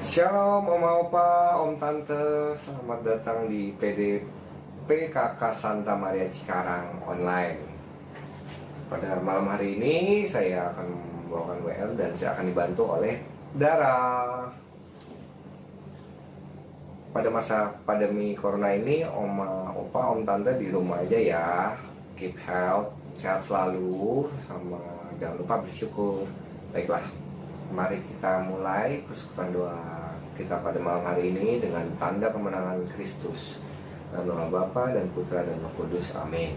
Shalom Oma Opa, Om Tante, selamat datang di PKK Santa Maria Cikarang online. Pada malam hari ini saya akan membawakan WL dan saya akan dibantu oleh Dara. Pada masa pandemi corona ini, Oma Opa, Om Tante di rumah aja ya. Keep health, sehat selalu, sama jangan lupa bersyukur. Baiklah, mari kita mulai persekutuan doa kita pada malam hari ini dengan tanda kemenangan Kristus. Dalam nama Bapa dan Putra dan Roh Kudus, amin.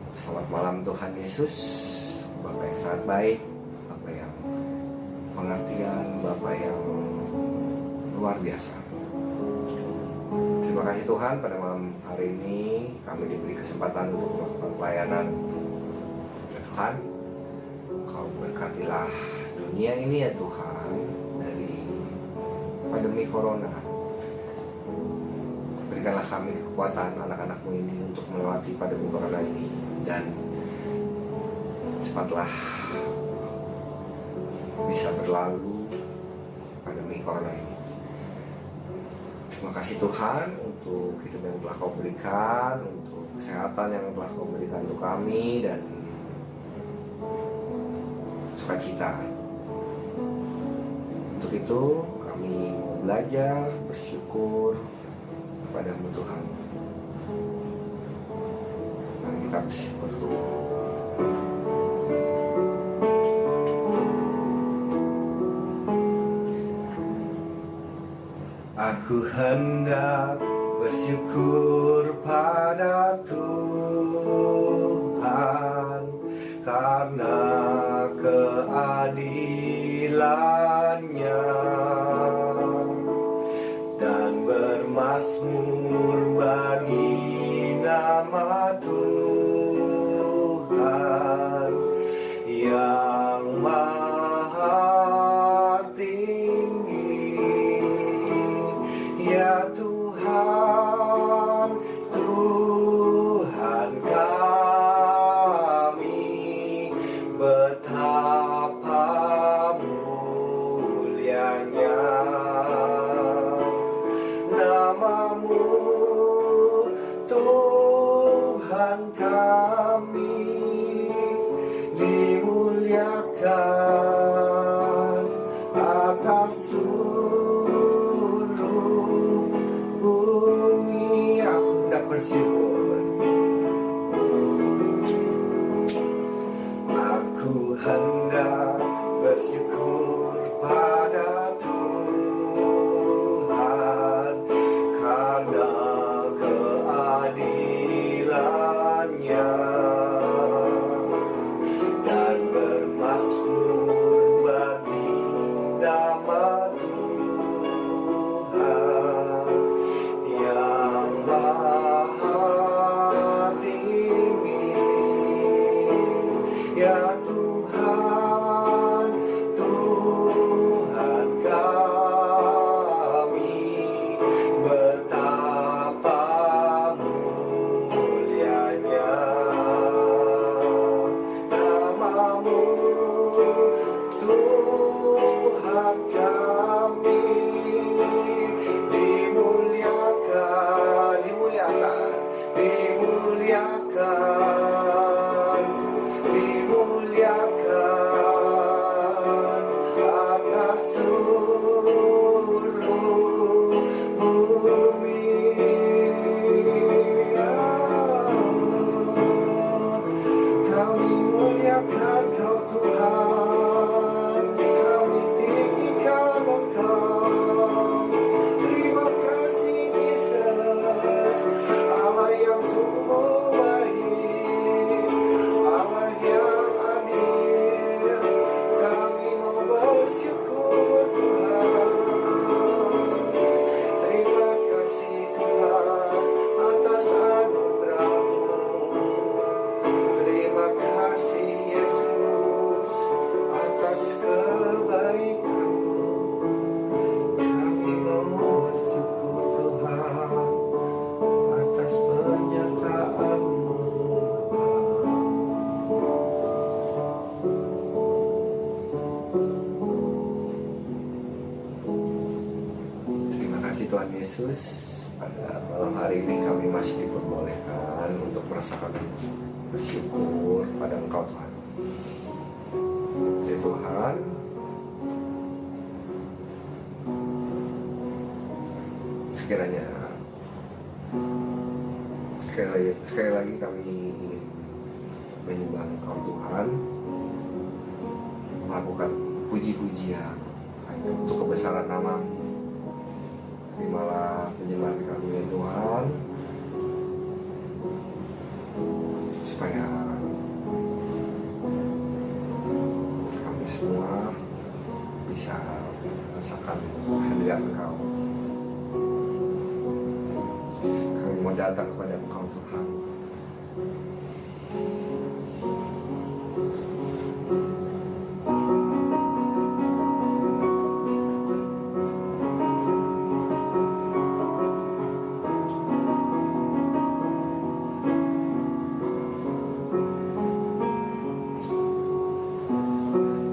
Selamat malam Tuhan Yesus, Bapa yang sangat baik, Bapa yang pengertian, Bapa yang luar biasa. Terima kasih Tuhan, pada malam hari ini kami diberi kesempatan untuk melakukan pelayanan. Ya Tuhan, Kau berkatilah dunia ini ya Tuhan, dari pandemi corona. Berikanlah kami kekuatan anak-anak-Mu ini untuk melewati pandemi corona ini, dan cepatlah bisa berlalu pandemi corona ini. Terima kasih Tuhan untuk hidup yang telah Kau berikan, untuk kesehatan yang telah Kau berikan untuk kami, dan sukacita. Untuk itu kami mau belajar bersyukur kepada-Mu Tuhan. Mari kita bersyukur. Aku hendak bersyukur pada Tuhan karena keadilan-Nya, dan bermazmur bagi nama Tuhan yang maha tinggi. Ya Tuhan, Tuhan kami, betapa mulianya nama-Mu, Tuhan kami, dimuliakan atas seluruh bumi. Aku hendak bersyukur. Aku hendak bersyukur pada Tuhan karena keadilan-Nya, Yesus, pada malam hari ini kami masih diperbolehkan untuk merasakan bersyukur pada Engkau Tuhan. Ya Tuhan, sekiranya sekali lagi kami ingin menyembah Engkau Tuhan, melakukan puji-pujian untuk kebesaran nama-Mu. Terimalah penyembahan kami ya Tuhan, supaya kami semua bisa merasakan hadirat Engkau. Kami mau datang kepada Engkau Tuhan.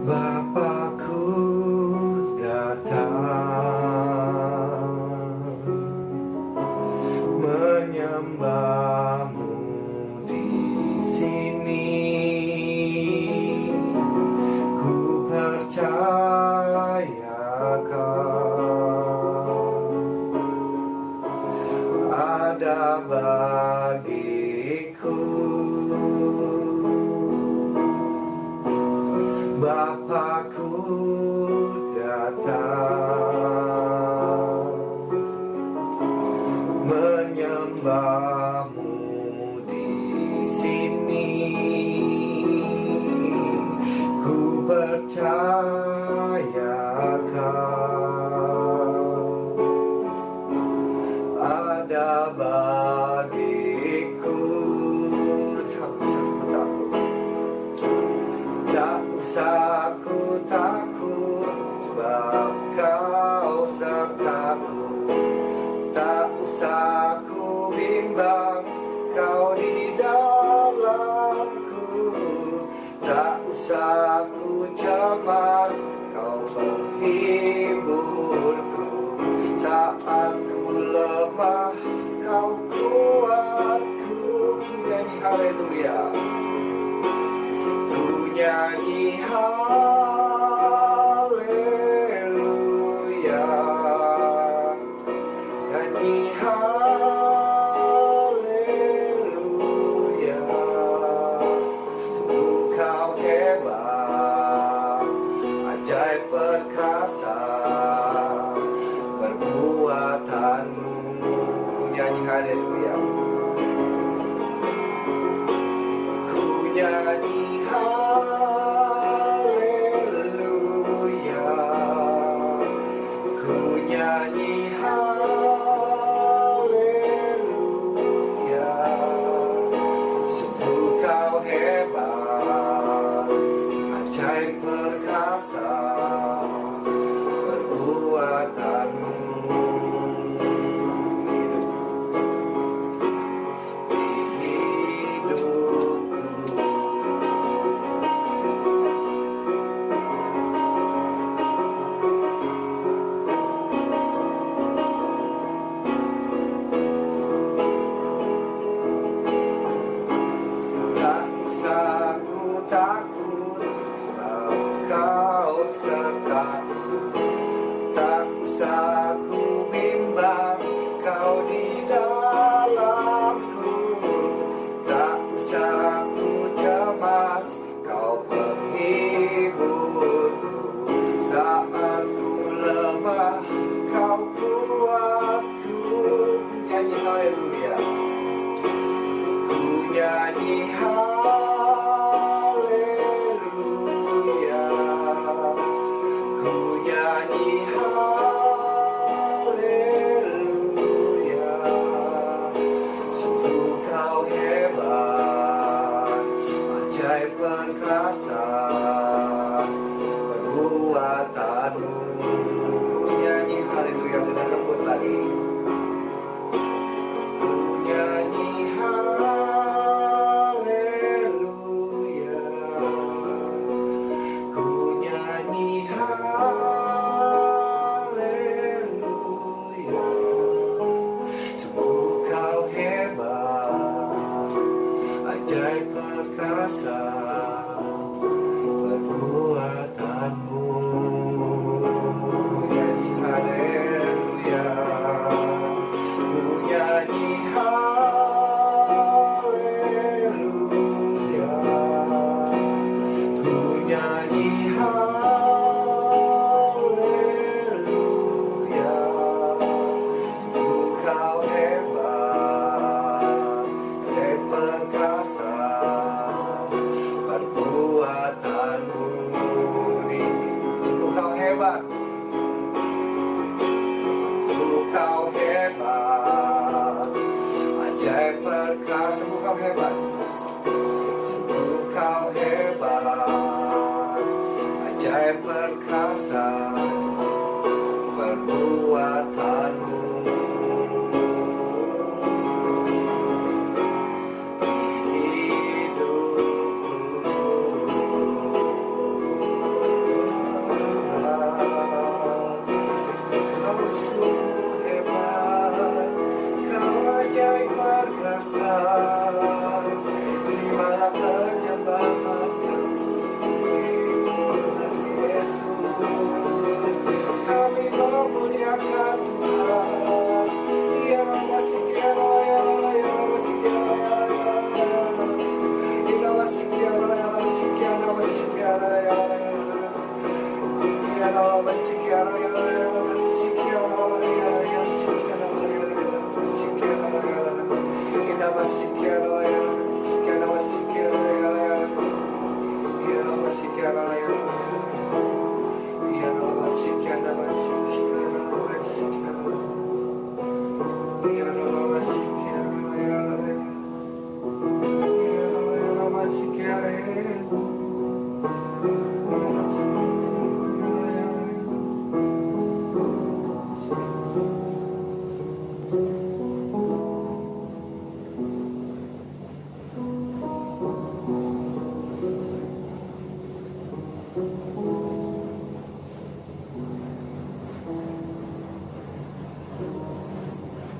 Bapakku datang menyembah-Mu di sini. Ku percayakan ada bagiku. Bapakku datang menyembah-Mu di sini. Ku percayakan ada bagiku. Tak usah ku takut, sebab Kau sertaku. Tak usah ku bimbang, Kau di dalamku. Tak usah ku cemas, Kau penghiburku. Saat ku lemah, Kau kuatku. Nyanyi haleluya. Nyanyi haleluya, nyanyi haleluya. Sungguh Kau hebat, ajaib perkasa, perbuatan-Mu. Nyanyi haleluya. Ku nyanyi haleluya, ku nyanyi haleluya. Sungguh Kau hebat, ajaib perkasa, perbuatan-Mu. Takut, sebab Kau sertaku. Tak usah ku bimbang, Kau di dalamku. Tak usah ku cemas, Kau penghiburku. Saat ku lemah, Kau kuatku. Nyanyi haleluya. Ku nyanyi haleluya, ku nyanyi haleluya. Sungguh Kau hebat, ajaib perkasa, perbuatan-Mu. Ku nyanyi haleluya dengan lembut lagi. Ku nyanyi haleluya. perkasa perbuatanmu. Ku nyanyi haleluya, ku nyanyi haleluya, ku nyanyi haleluya. Sungguh kau hebat, Sai perkasa perbuatanmu. Sungguh kau hebat, sungguh kau hebat, ajaib perkasa. Sungguh kau hebat, sungguh kau hebat, ajaib perkasa perbuatanmu. Kau sungguh hebat, kau ajaib perkasa. Terimalah penyembahan kami, Tuhan Yesus. Kami memuliakan Tuhan. Ya Allah, sekian Allah, ya Allah, ya Allah, sekian Allah, ya Allah, ya Allah. Ya Allah, sekian Allah, ya Allah, sekian Allah, sekian Allah, ya Allah, ya Allah. Ya Allah, sekian Allah, ya Allah, ya Allah, sekian Allah, ya Allah, ya Allah, sekian Allah, ya Allah, sekian Allah, ya Allah. Ya Allah, sekian Allah, ya Allah, sekian Allah, sekian Allah, ya Allah, ya Allah. Ya Allah, sekian Allah, ya Allah. Ya Allah, sekian Allah, sekian Allah, sekian Allah. Ya Allah, sekian Allah, ya Allah. Ya Allah, sekian Allah, ya Allah.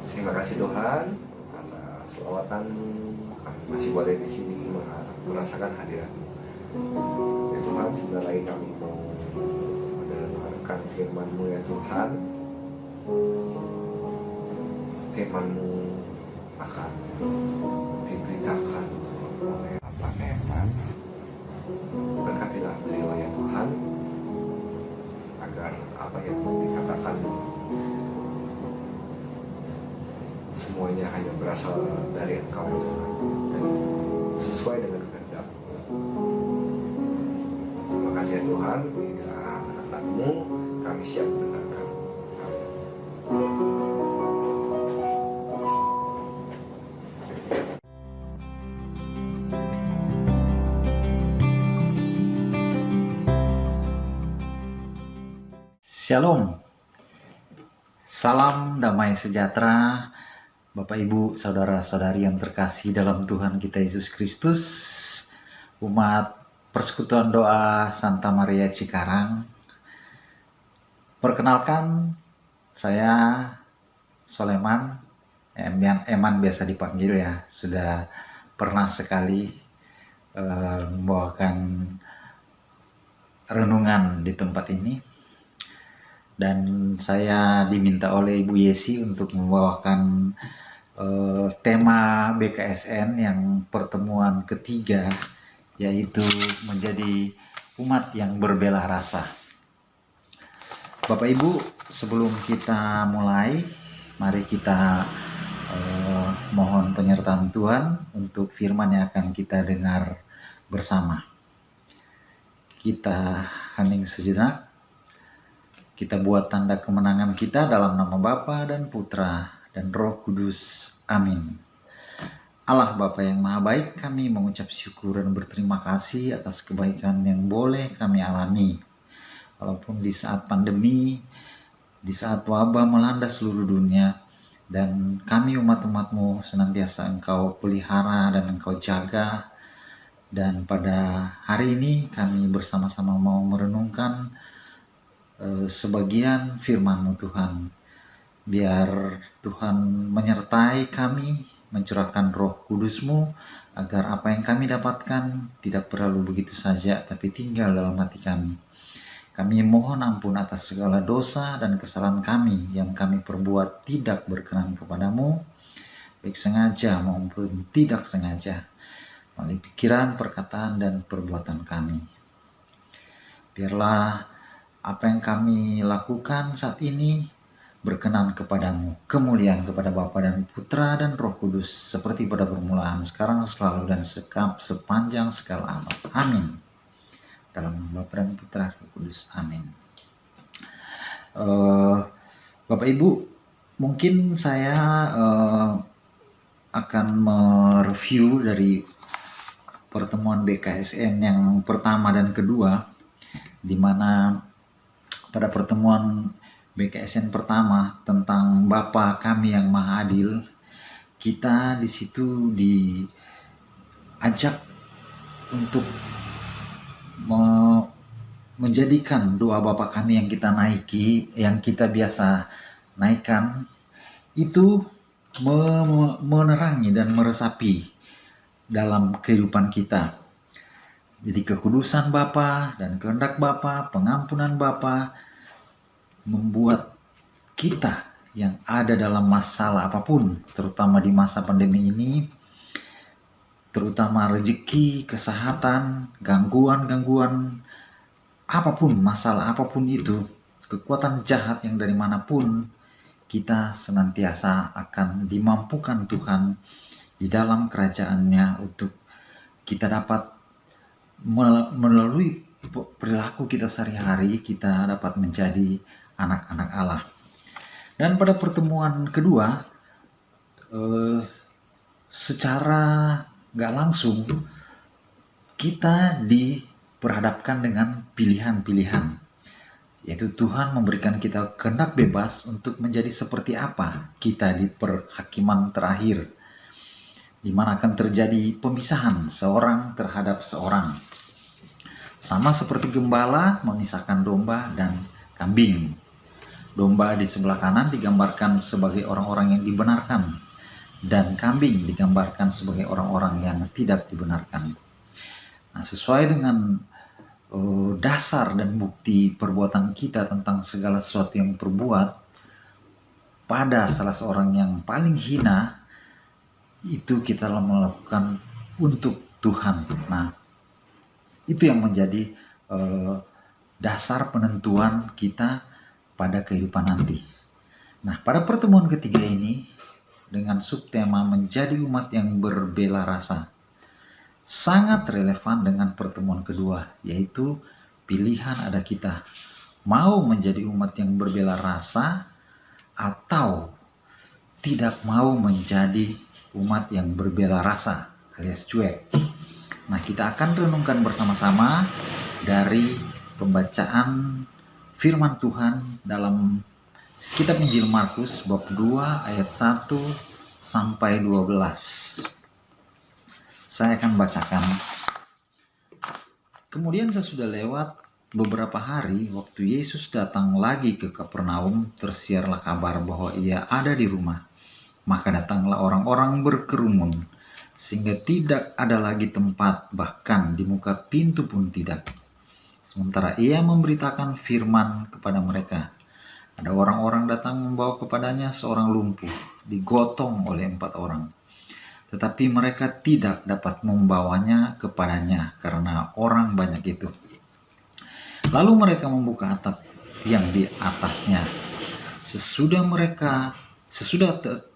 Terima kasih Tuhan atas selawatan. Kami masih boleh di sini merasakan hadirat-Mu. Ya Tuhan, sebentar lagi kami mau mendengarkan firman-Mu ya Tuhan. Firman-Mu akan diberitakan oleh Bapak Eman. Berkatilah beliau ya Tuhan, agar apa yang dikatakan semuanya hanya berasal dari Engkau Tuhan, dan sesuai dengan kehendak. Terima kasih ya Tuhan, inilah anak-anak-Mu, kami siap mendengarkan. Shalom, salam damai sejahtera Bapak Ibu Saudara-saudari yang terkasih dalam Tuhan kita Yesus Kristus, umat Persekutuan Doa Santa Maria Cikarang. Perkenalkan, saya Soleman, Eman biasa dipanggil ya, sudah pernah sekali membawakan renungan di tempat ini. Dan saya diminta oleh Ibu Yesi untuk membawakan tema BKSN yang pertemuan ketiga, yaitu menjadi umat yang berbela rasa. Bapak Ibu, sebelum kita mulai, mari kita mohon penyertaan Tuhan untuk firman yang akan kita dengar bersama. Kita hening sejenak. Kita buat tanda kemenangan kita dalam nama Bapa dan Putra dan Roh Kudus. Amin. Allah Bapa yang Maha Baik, kami mengucap syukur dan berterima kasih atas kebaikan yang boleh kami alami. Walaupun di saat pandemi, di saat wabah melanda seluruh dunia, dan kami umat-umat-Mu senantiasa Engkau pelihara dan Engkau jaga. Dan pada hari ini kami bersama-sama mau merenungkan sebagian firman-Mu Tuhan. Biar Tuhan menyertai kami, mencurahkan Roh Kudus-Mu agar apa yang kami dapatkan tidak berlalu begitu saja, tapi tinggal dalam hati kami. Kami mohon ampun atas segala dosa dan kesalahan kami yang kami perbuat tidak berkenan kepadamu, baik sengaja maupun tidak sengaja, melalui pikiran, perkataan, dan perbuatan kami. Biarlah apa yang kami lakukan saat ini berkenan kepadamu, kemuliaan kepada Bapa dan Putra dan Roh Kudus, seperti pada permulaan, sekarang, selalu, dan sepanjang segala abad. Amin. Dalam nama Bapa dan Putra Roh Kudus. Amin. Bapak Ibu, mungkin saya akan mereview dari pertemuan BKSN yang pertama dan kedua, di mana pada pertemuan BKSN pertama tentang Bapa kami yang Maha Adil, kita di situ diajak untuk menjadikan doa Bapa kami yang kita naiki, yang kita biasa naikkan, itu menerangi dan meresapi dalam kehidupan kita. Jadi kekudusan Bapa dan kehendak Bapa, pengampunan Bapa, membuat kita yang ada dalam masalah apapun, terutama di masa pandemi ini, terutama rezeki, kesehatan, gangguan-gangguan, apapun, masalah apapun itu, kekuatan jahat yang dari manapun, kita senantiasa akan dimampukan Tuhan di dalam kerajaannya untuk kita dapat melalui perilaku kita sehari-hari, kita dapat menjadi anak-anak Allah. Dan pada pertemuan kedua, secara gak langsung kita diperhadapkan dengan pilihan-pilihan, yaitu Tuhan memberikan kita kehendak bebas untuk menjadi seperti apa kita di perhakiman terakhir, di mana akan terjadi pemisahan seorang terhadap seorang. Sama seperti gembala memisahkan domba dan kambing. Domba di sebelah kanan digambarkan sebagai orang-orang yang dibenarkan, dan kambing digambarkan sebagai orang-orang yang tidak dibenarkan. Nah, sesuai dengan dasar dan bukti perbuatan kita tentang segala sesuatu yang perbuat, pada salah seorang yang paling hina, itu kita melakukan untuk Tuhan. Nah, itu yang menjadi dasar penentuan kita pada kehidupan nanti. Nah, pada pertemuan ketiga ini, dengan subtema menjadi umat yang berbela rasa, sangat relevan dengan pertemuan kedua, yaitu pilihan ada kita, mau menjadi umat yang berbela rasa atau tidak mau menjadi umat yang berbela rasa alias cuek. Nah, kita akan renungkan bersama-sama dari pembacaan firman Tuhan dalam Kitab Injil Markus bab 2 ayat 1 sampai 12. Saya akan bacakan. Kemudian sesudah lewat beberapa hari, waktu Yesus datang lagi ke Kapernaum, tersiarlah kabar bahwa ia ada di rumah. Maka datanglah orang-orang berkerumun, sehingga tidak ada lagi tempat, bahkan di muka pintu pun tidak. Sementara ia memberitakan firman kepada mereka, ada orang-orang datang membawa kepadanya seorang lumpuh, digotong oleh 4 orang. Tetapi mereka tidak dapat membawanya kepadanya karena orang banyak itu. Lalu mereka membuka atap yang di atasnya. Sesudah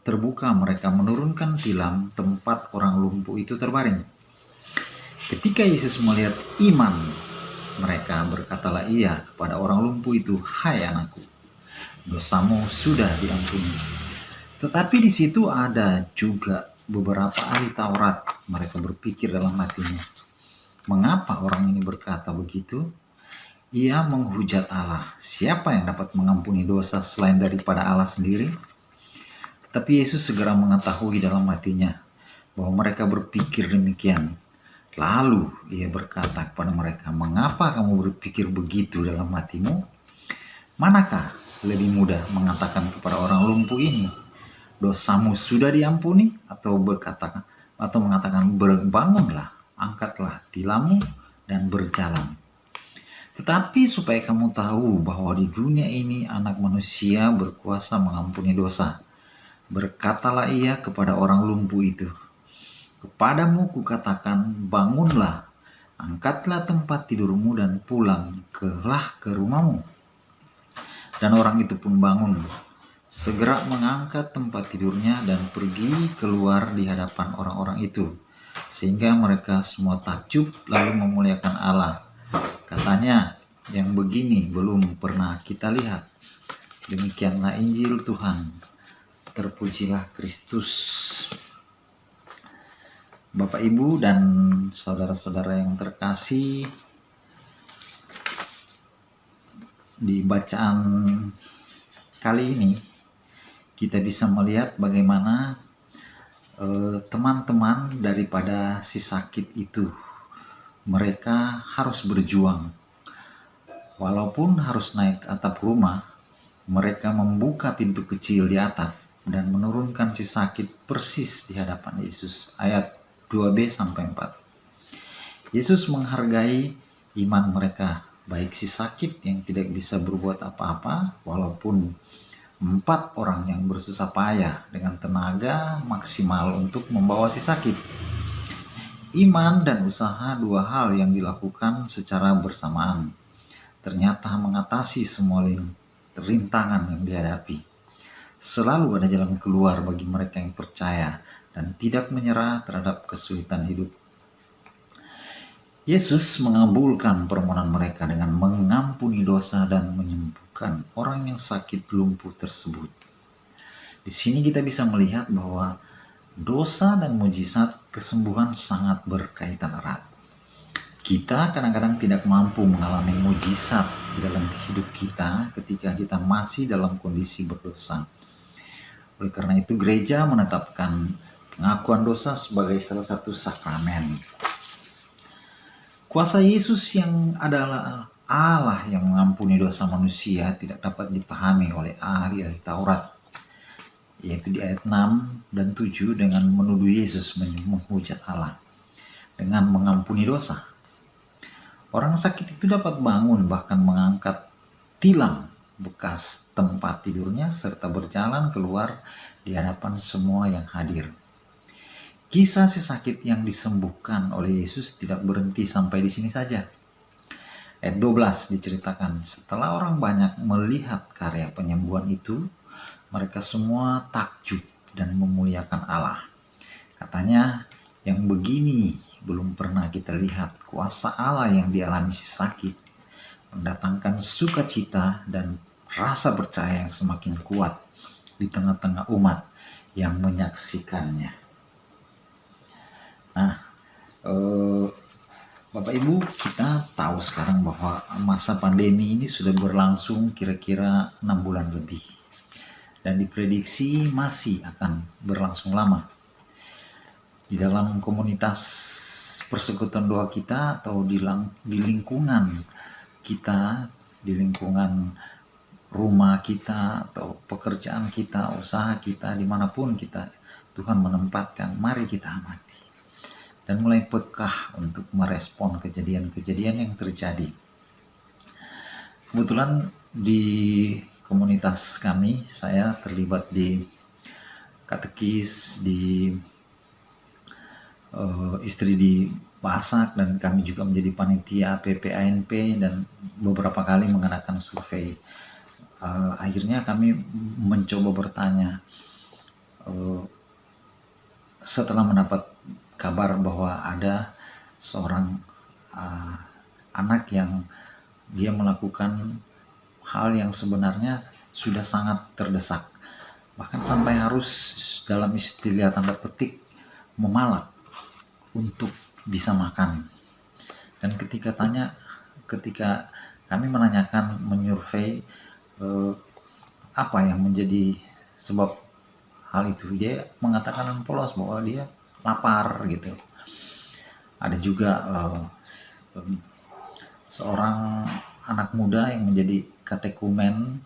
terbuka, mereka menurunkan tilam tempat orang lumpuh itu terbaring. Ketika Yesus melihat iman mereka, berkatalah ia kepada orang lumpuh itu, "Hai anakku, dosamu sudah diampuni." Tetapi di situ ada juga beberapa ahli Taurat. Mereka berpikir dalam hatinya, mengapa orang ini berkata begitu? Ia menghujat Allah. Siapa yang dapat mengampuni dosa selain daripada Allah sendiri? Tetapi Yesus segera mengetahui dalam hatinya bahwa mereka berpikir demikian. Lalu ia berkata kepada mereka, "Mengapa kamu berpikir begitu dalam hatimu? Manakah lebih mudah mengatakan kepada orang lumpuh ini, dosamu sudah diampuni, atau berkata atau mengatakan bangunlah, angkatlah tilammu dan berjalan. Tetapi supaya kamu tahu bahwa di dunia ini anak manusia berkuasa mengampuni dosa. Berkatalah ia kepada orang lumpuh itu, kepadamu kukatakan, bangunlah, angkatlah tempat tidurmu dan pulanglah ke rumahmu. Dan orang itu pun bangun, segera mengangkat tempat tidurnya dan pergi keluar di hadapan orang-orang itu, sehingga mereka semua takjub lalu memuliakan Allah. Katanya, yang begini belum pernah kita lihat. Demikianlah Injil Tuhan. Terpujilah Kristus. Bapak, Ibu, dan saudara-saudara yang terkasih, di bacaan kali ini kita bisa melihat bagaimana teman-teman daripada si sakit itu, mereka harus berjuang. Walaupun harus naik atap rumah, mereka membuka pintu kecil di atap dan menurunkan si sakit persis di hadapan Yesus. Ayat 2b sampai 4. Yesus menghargai iman mereka, baik si sakit yang tidak bisa berbuat apa-apa, walaupun 4 orang yang bersusah payah dengan tenaga maksimal untuk membawa si sakit. Iman dan usaha, dua hal yang dilakukan secara bersamaan, ternyata mengatasi semua rintangan yang dihadapi. Selalu ada jalan keluar bagi mereka yang percaya dan tidak menyerah terhadap kesulitan hidup. Yesus mengabulkan permohonan mereka dengan mengampuni dosa dan menyembuhkan orang yang sakit lumpuh tersebut. Di sini kita bisa melihat bahwa dosa dan mujizat kesembuhan sangat berkaitan erat. Kita kadang-kadang tidak mampu mengalami mujizat di dalam hidup kita ketika kita masih dalam kondisi berdosa. Oleh karena itu, gereja menetapkan pengakuan dosa sebagai salah satu sakramen. Kuasa Yesus yang adalah Allah yang mengampuni dosa manusia tidak dapat dipahami oleh ahli-ahli Taurat, yaitu di ayat 6 dan 7 dengan menuduh Yesus menghujat Allah dengan mengampuni dosa. Orang sakit itu dapat bangun, bahkan mengangkat tilam bekas tempat tidurnya serta berjalan keluar di hadapan semua yang hadir. Kisah si sakit yang disembuhkan oleh Yesus tidak berhenti sampai di sini saja. Ayat 12 diceritakan, setelah orang banyak melihat karya penyembuhan itu, mereka semua takjub dan memuliakan Allah. Katanya, yang begini belum pernah kita lihat. Kuasa Allah yang dialami si sakit mendatangkan sukacita dan rasa percaya yang semakin kuat di tengah-tengah umat yang menyaksikannya. Nah, Bapak Ibu, kita tahu sekarang bahwa masa pandemi ini sudah berlangsung kira-kira 6 bulan lebih. Dan diprediksi masih akan berlangsung lama. Di dalam komunitas persekutuan doa kita atau di lingkungan kita, di lingkungan rumah kita atau pekerjaan kita, usaha kita, dimanapun kita Tuhan menempatkan, mari kita amati dan mulai peka untuk merespon kejadian-kejadian yang terjadi. Kebetulan di komunitas kami, saya terlibat di katekis, di istri di Pasak, dan kami juga menjadi panitia PPANP dan beberapa kali mengadakan survei. Akhirnya kami mencoba bertanya, setelah mendapat kabar bahwa ada seorang anak yang dia melakukan hal yang sebenarnya sudah sangat terdesak, bahkan sampai harus dalam istilah tanda petik memalak untuk bisa makan. Dan ketika kami menanyakan, menyurvei apa yang menjadi sebab hal itu, dia mengatakan polos bahwa dia lapar gitu. Ada juga seorang anak muda yang menjadi katekumen,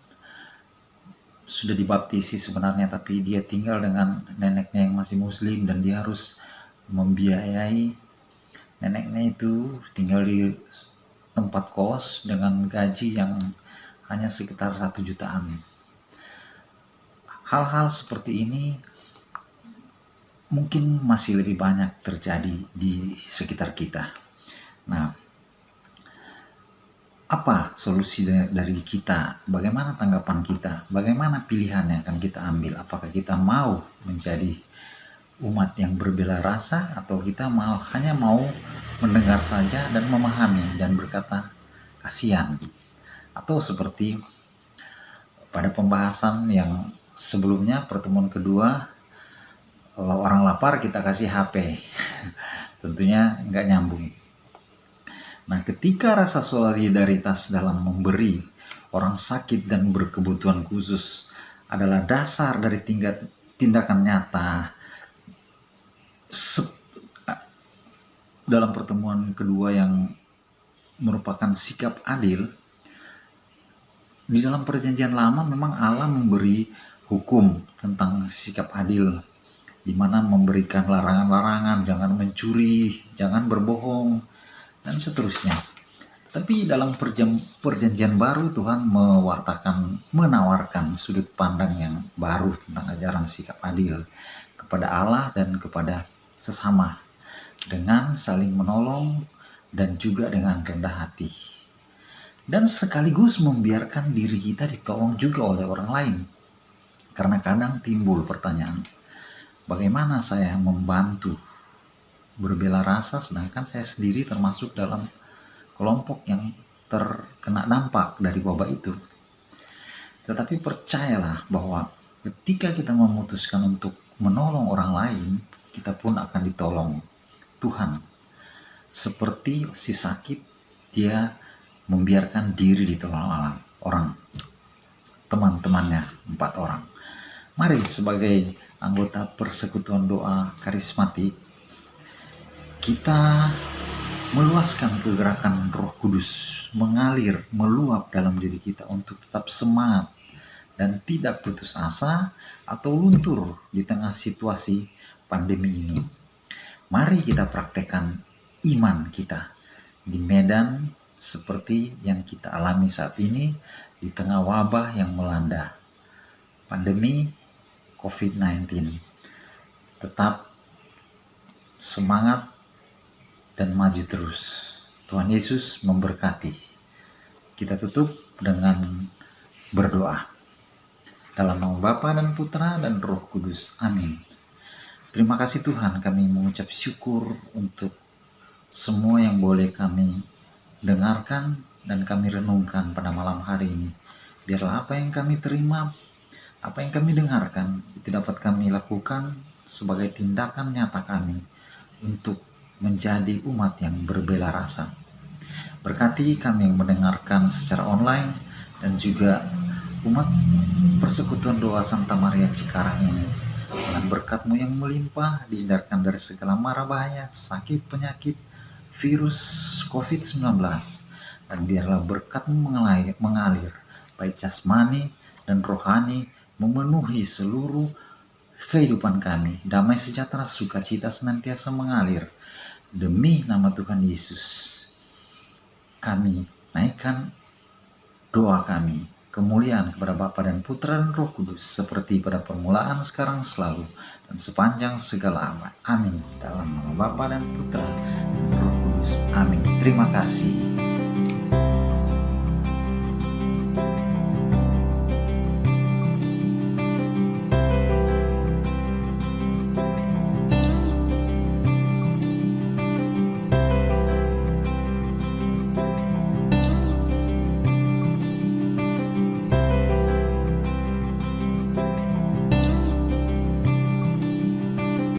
sudah dibaptisi sebenarnya, tapi dia tinggal dengan neneknya yang masih muslim dan dia harus membiayai neneknya itu tinggal di tempat kos dengan gaji yang hanya sekitar 1 jutaan. Hal-hal seperti ini mungkin masih lebih banyak terjadi di sekitar kita. Nah, apa solusi dari kita? Bagaimana tanggapan kita? Bagaimana pilihan yang akan kita ambil? Apakah kita mau menjadi umat yang berbela rasa, atau kita hanya mau mendengar saja dan memahami dan berkata kasihan? Atau seperti pada pembahasan yang sebelumnya, pertemuan kedua, kalau orang lapar kita kasih HP. Tentunya nggak nyambung. Nah, ketika rasa solidaritas dalam memberi orang sakit dan berkebutuhan khusus adalah dasar dari tindakan nyata dalam pertemuan kedua yang merupakan sikap adil, di dalam perjanjian lama memang Allah memberi hukum tentang sikap adil, di mana memberikan larangan-larangan, jangan mencuri, jangan berbohong, dan seterusnya. Tapi dalam perjanjian baru Tuhan menawarkan sudut pandang yang baru tentang ajaran sikap adil kepada Allah dan kepada sesama, dengan saling menolong dan juga dengan rendah hati. Dan sekaligus membiarkan diri kita ditolong juga oleh orang lain. Karena kadang timbul pertanyaan, bagaimana saya membantu berbela rasa sedangkan saya sendiri termasuk dalam kelompok yang terkena dampak dari wabah itu. Tetapi percayalah bahwa ketika kita memutuskan untuk menolong orang lain, kita pun akan ditolong Tuhan. Seperti si sakit, dia membiarkan diri ditolong orang, teman-temannya 4 orang. Mari sebagai anggota persekutuan doa karismatik, kita meluaskan kegerakan Roh Kudus, mengalir, meluap dalam diri kita untuk tetap semangat dan tidak putus asa atau luntur di tengah situasi pandemi ini. Mari kita praktekkan iman kita di medan seperti yang kita alami saat ini di tengah wabah yang melanda, pandemi COVID-19. Tetap semangat dan maju terus. Tuhan Yesus memberkati. Kita tutup dengan berdoa. Dalam nama Bapa dan Putra dan Roh Kudus. Amin. Terima kasih Tuhan, kami mengucap syukur untuk semua yang boleh kami dengarkan dan kami renungkan pada malam hari ini. Biarlah apa yang kami terima, apa yang kami dengarkan, itu dapat kami lakukan sebagai tindakan nyata kami untuk menjadi umat yang berbela rasa. Berkati kami yang mendengarkan secara online dan juga umat Persekutuan Doa Santa Maria Cikarang ini. Dengan berkat-Mu yang melimpah, dihindarkan dari segala mara bahaya, sakit, penyakit, virus COVID-19. Dan biarlah berkat-Mu mengalir, baik jasmani dan rohani, memenuhi seluruh kehidupan kami. Damai sejahtera, sukacita senantiasa mengalir. Demi nama Tuhan Yesus, kami naikkan doa kami, kemuliaan kepada Bapa dan Putra dan Roh Kudus, seperti pada permulaan, sekarang, selalu, dan sepanjang segala abad. Amin. Dalam nama Bapa dan Putra dan Roh Kudus. Amin. Terima kasih.